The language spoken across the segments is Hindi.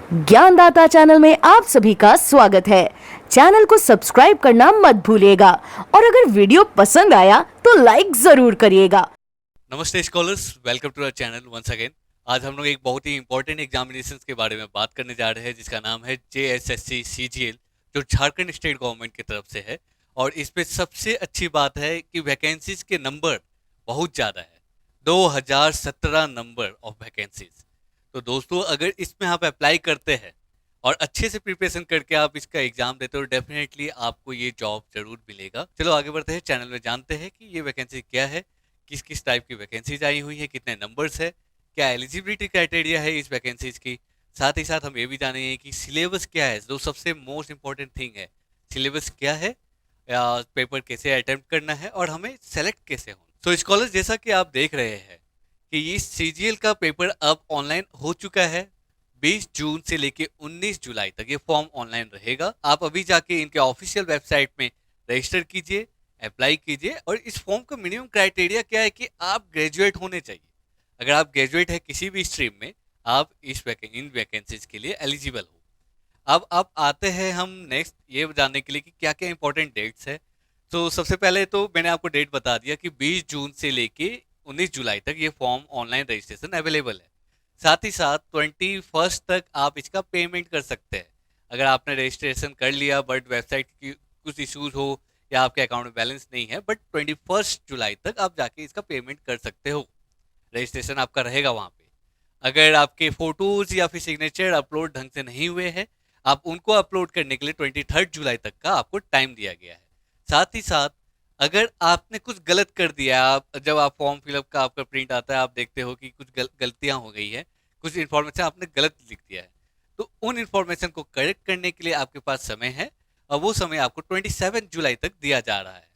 ज्ञानदाता चैनल में आप सभी का स्वागत है। चैनल को सब्सक्राइब करना मत भूलिएगा और अगर वीडियो पसंद आया तो लाइक जरूर करिएगा। नमस्ते scholars, welcome to our channel once again. आज हम लोग एक बहुत ही इंपॉर्टेंट एग्जामिनेशंस के बारे में बात करने जा रहे हैं जिसका नाम है JSSC CGL, जो झारखंड स्टेट गवर्नमेंट की तरफ से है। और इस पे सबसे अच्छी बात है कि वैकेंसीज के नंबर बहुत ज़्यादा है, 2017 नंबर ऑफ वैकेंसीज। तो दोस्तों, अगर इसमें आप अप्लाई करते हैं और अच्छे से प्रिपरेशन करके आप इसका एग्जाम देते हो, डेफिनेटली आपको ये जॉब जरूर मिलेगा। चलो आगे बढ़ते हैं, चैनल में जानते हैं कि ये वैकेंसी क्या है, किस किस टाइप की वैकेंसीज आई हुई है, कितने नंबर्स है, क्या एलिजिबिलिटी क्राइटेरिया है इस वैकेंसीज की। साथ ही साथ हम ये भी जानेंगे कि सिलेबस क्या है, जो सबसे मोस्ट इंपॉर्टेंट थिंग है। सिलेबस क्या है, पेपर कैसे अटेम्प्ट करना है और हमें सेलेक्ट कैसे होना। तो स्कॉलर, जैसा कि आप देख रहे हैं कि ये सीजीएल का पेपर अब ऑनलाइन हो चुका है। 20 जून से लेके 19 जुलाई तक ये फॉर्म ऑनलाइन रहेगा। आप अभी जाके इनके ऑफिशियल वेबसाइट में रजिस्टर कीजिए, अप्लाई कीजिए। और इस फॉर्म का मिनिमम क्राइटेरिया क्या है कि आप ग्रेजुएट होने चाहिए। अगर आप ग्रेजुएट है किसी भी स्ट्रीम में, आप इन वैकेंसीज के लिए एलिजिबल हो। अब आते हैं हम नेक्स्ट ये जानने के लिए कि क्या क्या इंपॉर्टेंट डेट्स है। तो सबसे पहले तो मैंने आपको डेट बता दिया कि 20 जून से लेके 19 जुलाई तक ये फॉर्म ऑनलाइन रजिस्ट्रेशन अवेलेबल है। साथ ही साथ 21 तक आप इसका पेमेंट कर सकते हैं। अगर आपने रजिस्ट्रेशन कर लिया बट वेबसाइट की कुछ इश्यूज हो या आपके अकाउंट में बैलेंस नहीं है, बट 21 जुलाई तक आप जाके इसका पेमेंट कर सकते हो। रजिस्ट्रेशन आपका रहेगा वहाँ पे। अगर आपके फोटोज या फिर सिग्नेचर अपलोड ढंग से नहीं हुए हैं, आप उनको अपलोड करने के लिए 23 जुलाई तक का आपको टाइम दिया गया है। साथ ही साथ अगर आपने कुछ गलत कर दिया, आप जब आप फॉर्म फिलअप का आपका प्रिंट आता है, आप देखते हो कि कुछ गलतियां हो गई है, कुछ इन्फॉर्मेशन आपने गलत लिख दिया है, तो उन इन्फॉर्मेशन को करेक्ट करने के लिए आपके पास समय है। और वो समय आपको 27 जुलाई तक दिया जा रहा है।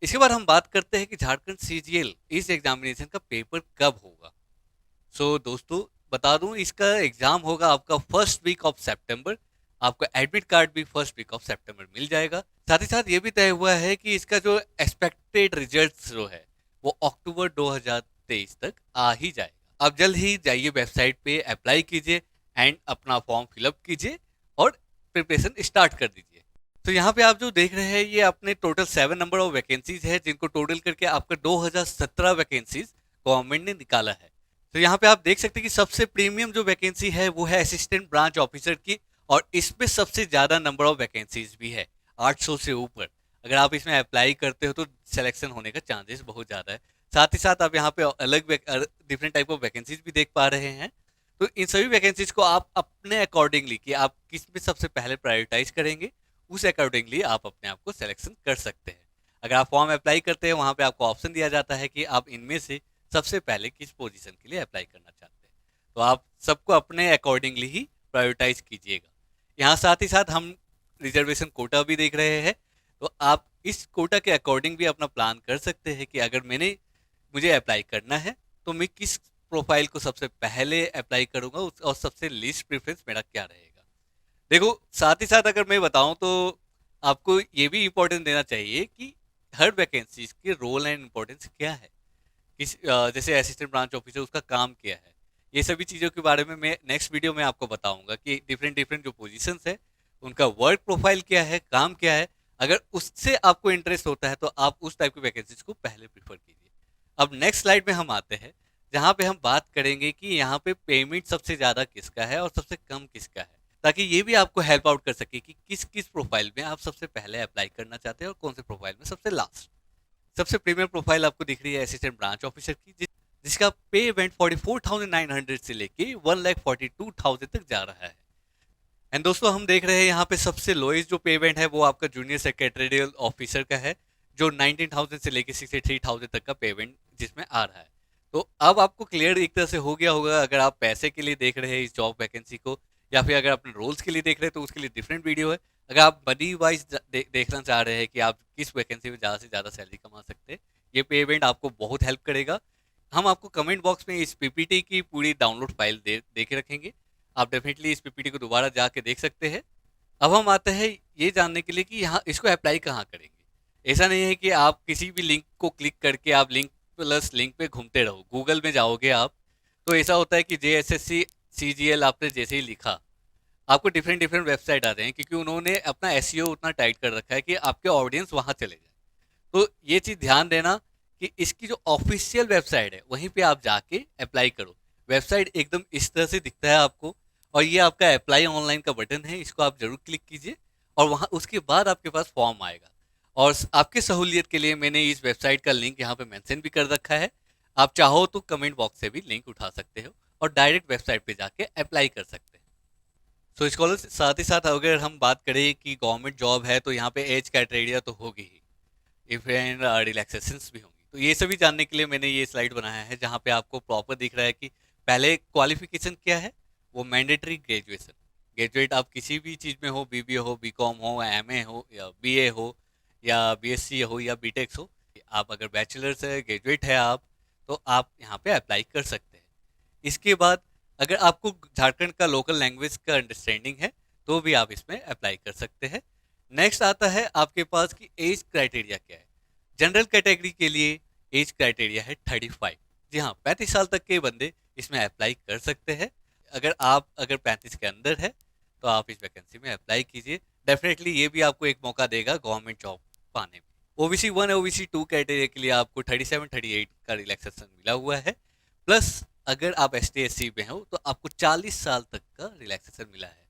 इसके बाद हम बात करते हैं कि झारखंड सीजीएल इस एग्जामिनेशन का पेपर कब होगा। दोस्तों, बता दूं, इसका एग्जाम होगा आपका फर्स्ट वीक ऑफ सितंबर। आपका एडमिट कार्ड भी फर्स्ट वीक ऑफ सितंबर मिल जाएगा। साथ ही साथ ये भी तय हुआ है कि इसका जो एक्सपेक्टेड रिजल्ट्स जो है वो अक्टूबर 2023 तक आ ही जाएगा। आप जल्द ही जाइए वेबसाइट पे, अप्लाई कीजिए एंड अपना फॉर्म फिलअप कीजिए और प्रिपरेशन स्टार्ट कर दीजिए। तो यहाँ पे आप जो देख रहे हैं ये अपने टोटल 7 नंबर ऑफ वैकेंसीज है, जिनको टोटल करके आपका 2017 वैकेंसीज गवर्नमेंट ने निकाला है। तो यहाँ पे आप देख सकते हैं कि सबसे प्रीमियम जो वैकेंसी है वो है असिस्टेंट ब्रांच ऑफिसर की। और इसमें सबसे ज्यादा नंबर ऑफ वैकेंसीज भी है, 800 से ऊपर। अगर आप इसमें अप्लाई करते हो तो सिलेक्शन होने का चांसेस बहुत ज्यादा है। साथ ही साथ आप यहाँ पे अलग डिफरेंट टाइप ऑफ वैकेंसीज भी देख पा रहे हैं। तो इन सभी वैकेंसीज को आप अपने अकॉर्डिंगली कि आप किस में सबसे पहले प्रायोरिटाइज करेंगे, उस अकॉर्डिंगली आप अपने आप को सिलेक्शन कर सकते हैं। अगर आप फॉर्म अप्लाई करते हैं, वहाँ पे आपको ऑप्शन दिया जाता है कि आप इनमें से सबसे पहले किस पोजीशन के लिए अप्लाई करना चाहते हैं। तो आप सबको अपने अकॉर्डिंगली ही प्रायोरिटाइज कीजिएगा। यहाँ साथ ही साथ हम रिजर्वेशन कोटा भी देख रहे हैं। तो आप इस कोटा के अकॉर्डिंग भी अपना प्लान कर सकते हैं कि अगर मुझे अप्लाई करना है तो मैं किस प्रोफाइल को सबसे पहले अप्लाई करूंगा और सबसे लीस्ट प्रेफरेंस मेरा क्या रहेगा। देखो, साथ ही साथ अगर मैं बताऊं तो आपको ये भी इंपॉर्टेंस देना चाहिए कि हर वैकेंसीज के रोल एंड इम्पोर्टेंस क्या है। जैसे असिस्टेंट ब्रांच ऑफिसर, उसका काम क्या है, ये सभी चीज़ों के बारे में मैं नेक्स्ट वीडियो में आपको बताऊंगा कि डिफरेंट डिफरेंट जो पोजीशंस है उनका वर्क प्रोफाइल क्या है, काम क्या है। अगर उससे आपको इंटरेस्ट होता है तो आप उस टाइप की वैकेंसीज को पहले प्रीफर कीजिए। अब नेक्स्ट स्लाइड में हम आते हैं, जहाँ पे हम बात करेंगे कि यहाँ पे पेमेंट सबसे ज़्यादा किसका है और सबसे कम किसका है, ताकि ये भी आपको हेल्प आउट कर सके कि किस किस प्रोफाइल में आप सबसे पहले अप्लाई करना चाहते हैं और कौन से प्रोफाइल में सबसे लास्ट। सबसे प्रीमियम प्रोफाइल आपको दिख रही है असिस्टेंट ब्रांच ऑफिसर की, जिसका पे इवेंट 44,900 से लेके 1,42,000 तक जा रहा है। एंड दोस्तों, हम देख रहे हैं यहाँ पे सबसे लोएस्ट जो पे इवेंट है वो आपका जूनियर सेक्रेटरियल ऑफिसर का है, जो 19,000 से लेके 63,000 तक का पे इवेंट जिसमें आ रहा है। तो अब आपको क्लियर एक तरह से हो गया होगा। अगर आप पैसे के लिए देख रहे हैं इस जॉब वैकेंसी को, या फिर अगर अपने रोल्स के लिए देख रहे हैं तो उसके लिए डिफरेंट वीडियो है। अगर आप मनी वाइज देखना चाह रहे हैं कि आप किस वैकेंसी में ज़्यादा से ज़्यादा सैलरी कमा सकते हैं, ये पे इवेंट आपको बहुत हेल्प करेगा। हम आपको कमेंट बॉक्स में इस पीपीटी की पूरी डाउनलोड फाइल दे के रखेंगे। आप डेफिनेटली इस पीपीटी को दोबारा जाके देख सकते हैं। अब हम आते हैं ये जानने के लिए कि यहाँ इसको अप्लाई कहाँ करेंगे। ऐसा नहीं है कि आप किसी भी लिंक को क्लिक करके आप लिंक प्लस लिंक पे घूमते रहो। गूगल में जाओगे आप तो ऐसा होता है कि JSSC CGL आपने जैसे ही लिखा, आपको डिफरेंट डिफरेंट वेबसाइट आते हैं क्योंकि उन्होंने अपना एसईओ उतना टाइट कर रखा है कि आपके ऑडियंस वहाँ चले जाए। तो ये चीज़ ध्यान देना कि इसकी जो ऑफिशियल वेबसाइट है वहीं पे आप जाके अप्लाई करो। वेबसाइट एकदम इस तरह से दिखता है आपको, और ये आपका अप्लाई ऑनलाइन का बटन है, इसको आप जरूर क्लिक कीजिए और वहाँ उसके बाद आपके पास फॉर्म आएगा। और आपके सहूलियत के लिए मैंने इस वेबसाइट का लिंक यहाँ पे मेंशन भी कर रखा है। आप चाहो तो कमेंट बॉक्स से भी लिंक उठा सकते हो और डायरेक्ट वेबसाइट पे जाके अप्लाई कर सकते हैं। सो स्कॉलर्स, साथ ही साथ अगर हम बात करें कि गवर्नमेंट जॉब है तो यहाँ पे एज क्राइटेरिया तो होगी ही, इवन रिलैक्सेशंस भी होंगी। तो ये सभी जानने के लिए मैंने ये स्लाइड बनाया है जहाँ पे आपको प्रॉपर दिख रहा है कि पहले क्वालिफिकेशन क्या है। वो मैंडेटरी ग्रेजुएशन, ग्रेजुएट आप किसी भी चीज़ में हो, बीबीए हो, बीकॉम हो, एमए हो या बीए हो या बीएससी हो या बीटेक हो। आप अगर बैचलर्स है, ग्रेजुएट है आप, तो आप यहाँ पे अप्लाई कर सकते हैं। इसके बाद अगर आपको झारखंड का लोकल लैंग्वेज का अंडरस्टैंडिंग है तो भी आप इसमें अप्लाई कर सकते हैं। नेक्स्ट आता है आपके पास कि एज क्राइटेरिया क्या है। जनरल कैटेगरी के लिए एज क्राइटेरिया है 35। जी हाँ, 35 साल तक के बंदे इसमें अप्लाई कर सकते हैं। अगर 35 के अंदर है तो आप इस वैकेंसी में अप्लाई कीजिए। डेफिनेटली ये भी आपको एक मौका देगा गवर्नमेंट जॉब पाने में। ओबीसी 1 ओबीसी 2 कैटेगरी के लिए आपको 37-38 का रिलैक्सेशन मिला हुआ है। प्लस अगर आप एस टी एस सी में हो तो आपको 40 साल तक का रिलैक्सेशन मिला है।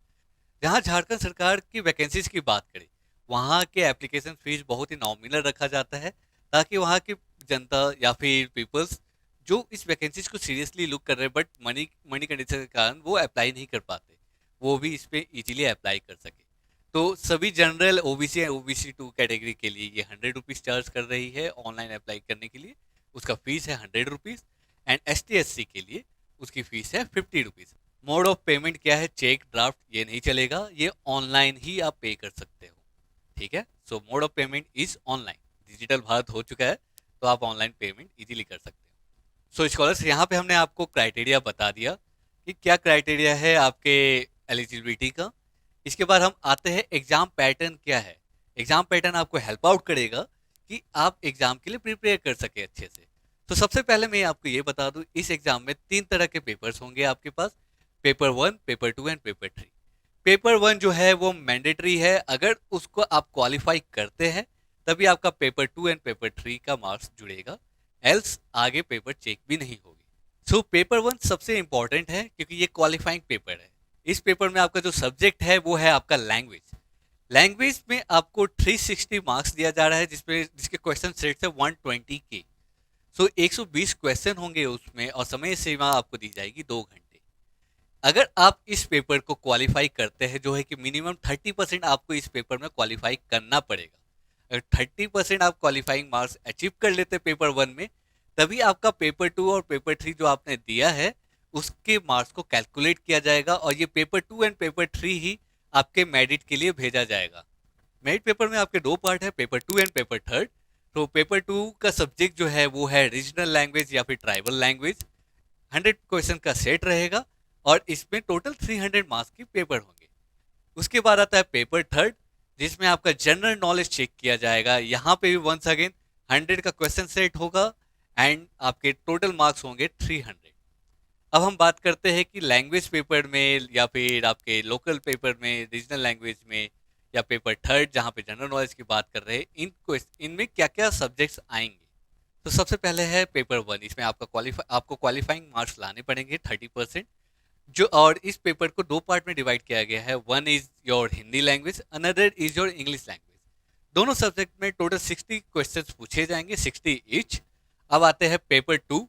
जहाँ झारखंड सरकार की वैकेंसीज की बात करें, वहाँ के एप्लीकेशन फीस बहुत ही नॉमिनल रखा जाता है ताकि वहाँ की जनता या फिर पीपल्स जो इस वैकेंसीज को सीरियसली लुक कर रहे हैं बट मनी मनी कंडीशन के कारण वो अप्लाई नहीं कर पाते, वो भी इस पे इजीली अप्लाई कर सके। तो सभी general OBC and OBC 2 category के लिए ये 100 रुपीज़ चार्ज कर रही है ऑनलाइन अप्लाई करने के लिए। उसका फीस है 100 rupees. And S T S C के लिए उसकी फीस है 50 रुपीज़। मोड ऑफ पेमेंट क्या है? चेक, ड्राफ्ट ये नहीं चलेगा, ये ऑनलाइन ही आप पे कर सकते हो। ठीक है, सो mode of payment is online. Digital Bharat हो चुका है तो आप ऑनलाइन पेमेंट इजीली कर सकते हो। सो स्कॉलर्स, यहाँ पे हमने आपको क्राइटेरिया बता दिया कि क्या क्राइटेरिया है आपके एलिजिबिलिटी का। इसके बाद हम आते हैं एग्जाम पैटर्न क्या है। एग्जाम पैटर्न आपको हेल्प आउट करेगा कि आप एग्जाम के लिए प्रिपेयर कर सके अच्छे से। तो सबसे पहले मैं आपको ये बता दूं, इस एग्जाम में 3 तरह के पेपर्स होंगे आपके पास। Paper 1, paper 2 and paper 3। Paper 1 जो है वो मैंडेटरी है, अगर उसको आप क्वालिफाई करते हैं तभी आपका पेपर 2 एंड पेपर 3 का मार्क्स जुड़ेगा, एल्स आगे पेपर चेक भी नहीं होगी। सो पेपर 1 सबसे इंपॉर्टेंट है क्योंकि ये क्वालिफाइंग पेपर है। इस पेपर में आपका जो सब्जेक्ट है वो है आपका लैंग्वेज। लैंग्वेज में आपको 360 मार्क्स दिया जा रहा है जिसके क्वेश्चन सेट है 120 के। सो 120 क्वेश्चन होंगे उसमें और समय सीमा आपको दी जाएगी 2 घंटे। अगर आप इस पेपर को क्वालिफाई करते हैं, जो है कि मिनिमम 30% आपको इस पेपर में क्वालिफाई करना पड़ेगा। अगर 30% आप क्वालिफाइंग मार्क्स अचीव कर लेते पेपर 1 में, तभी आपका पेपर 2 और पेपर 3 जो आपने दिया है उसके मार्क्स को कैलकुलेट किया जाएगा और ये पेपर 2 एंड पेपर 3 ही आपके मेरिट के लिए भेजा जाएगा। मेरिट पेपर में आपके 2 पार्ट है, पेपर 2 एंड पेपर 3। तो पेपर 2 का सब्जेक्ट जो है वो है रीजनल लैंग्वेज या फिर ट्राइबल लैंग्वेज। 100 क्वेश्चन का सेट रहेगा और इसमें टोटल 300 मार्क्स की पेपर होंगे। उसके बाद आता है पेपर 3 जिसमें आपका जनरल नॉलेज चेक किया जाएगा। यहाँ पे भी वंस अगेन 100 का क्वेश्चन सेट होगा एंड आपके टोटल मार्क्स होंगे 300। अब हम बात करते हैं कि लैंग्वेज पेपर में या फिर आपके लोकल पेपर में, रीजनल लैंग्वेज में या पेपर 3 जहाँ पे जनरल नॉलेज की बात कर रहे हैं, इनमें क्या क्या सब्जेक्ट्स आएंगे। तो सबसे पहले है पेपर 1। इसमें आपको क्वालिफाइंग मार्क्स लाने पड़ेंगे 30%। जो और इस पेपर को 2 पार्ट में डिवाइड किया गया है। 1 is your Hindi language, another is your English language. दोनों सब्जेक्ट में टोटल 60 क्वेश्चंस पूछे जाएंगे, 60 ईच। अब आते हैं पेपर 2।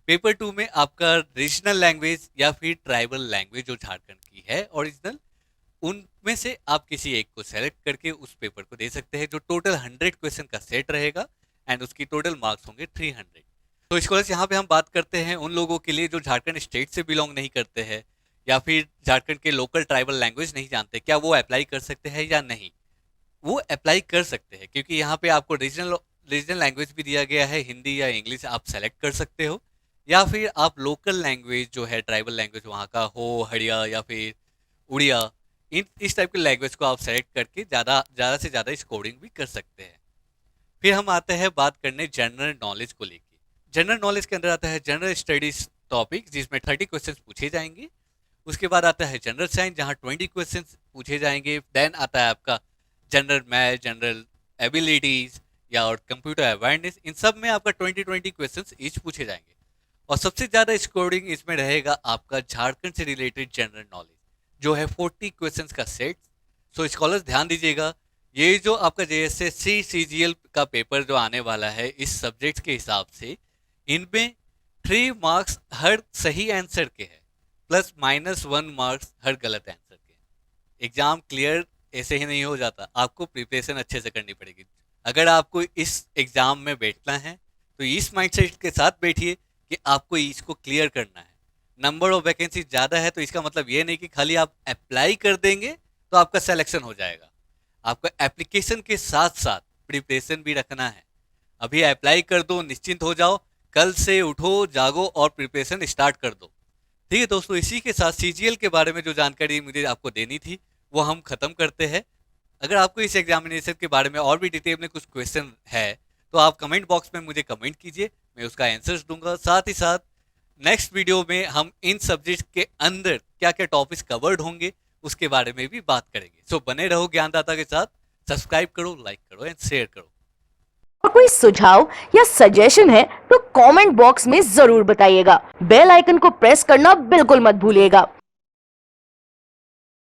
पेपर 2 में आपका रीजनल लैंग्वेज या फिर ट्राइबल लैंग्वेज जो झारखंड की है ओरिजिनल, उनमें से आप किसी एक को सेलेक्ट करके उस पेपर को दे सकते हैं, जो टोटल 100 क्वेश्चन का सेट रहेगा एंड उसकी टोटल मार्क्स होंगे 300। तो स्कॉलर्स, यहाँ पे हम बात करते हैं उन लोगों के लिए जो झारखंड स्टेट से बिलोंग नहीं करते हैं या फिर झारखंड के लोकल ट्राइबल लैंग्वेज नहीं जानते, क्या वो अप्लाई कर सकते हैं या नहीं। वो अप्लाई कर सकते हैं क्योंकि यहाँ पे आपको रीजनल लैंग्वेज भी दिया गया है, हिंदी या इंग्लिश आप सेलेक्ट कर सकते हो, या फिर आप लोकल लैंग्वेज जो है ट्राइबल लैंग्वेज वहाँ का हो, हड़िया या फिर उड़िया, इस टाइप के लैंग्वेज को आप सेलेक्ट करके ज़्यादा से ज़्यादा स्कोरिंग भी कर सकते हैं। फिर हम आते हैं बात करने जनरल नॉलेज को लेके। जनरल नॉलेज के अंदर आता है जनरल स्टडीज टॉपिक जिसमें 30 क्वेश्चन पूछे जाएंगे। उसके बाद आता है जनरल साइंस जहाँ 20 क्वेश्चन पूछे जाएंगे। देन आता है आपका जनरल मैथ, जनरल एबिलिटीज या और कंप्यूटर अवेयरनेस। इन सब में आपका 20 क्वेश्चन ईच पूछे जाएंगे। और सबसे ज़्यादा स्कोरिंग इसमें रहेगा आपका झारखंड से रिलेटेड जनरल नॉलेज, जो है 40 क्वेश्चंस का सेट। सो स्कॉलर्स ध्यान दीजिएगा, ये जो आपका JSSC CGL का पेपर जो आने वाला है इस सब्जेक्ट के हिसाब से, इनमें 3 मार्क्स हर सही आंसर के हैं प्लस -1 मार्क्स हर गलत आंसर के। एग्जाम क्लियर ऐसे ही नहीं हो जाता, आपको प्रिपरेशन अच्छे से करनी पड़ेगी। अगर आपको इस एग्जाम में बैठना है तो इस माइंडसेट के साथ बैठिए कि आपको इसको क्लियर करना है। नंबर ऑफ वैकेंसी ज़्यादा है तो इसका मतलब ये नहीं कि खाली आप अप्लाई कर देंगे तो आपका सिलेक्शन हो जाएगा। आपको एप्लीकेशन के साथ साथ प्रिपरेशन भी रखना है। अभी अप्लाई कर दो, निश्चिंत हो जाओ, कल से उठो जागो और प्रिपरेशन स्टार्ट कर दो। ठीक है दोस्तों, इसी के साथ CGL के बारे में जो जानकारी मुझे आपको देनी थी वो हम खत्म करते हैं। अगर आपको इस एग्जामिनेशन के बारे में और भी डिटेल में कुछ क्वेश्चन है तो आप कमेंट बॉक्स में मुझे कमेंट कीजिए, मैं उसका आंसर्स दूंगा। साथ ही साथ नेक्स्ट वीडियो में हम इन सब्जेक्ट के अंदर क्या क्या टॉपिक्स कवर्ड होंगे उसके बारे में भी बात करेंगे। सो बने रहो ज्ञानदाता के साथ, सब्सक्राइब करो, लाइक करो एंड शेयर करो। और कोई सुझाव या सजेशन है तो कमेंट बॉक्स में जरूर बताइएगा। बेल आइकन को प्रेस करना बिल्कुल मत भूलिएगा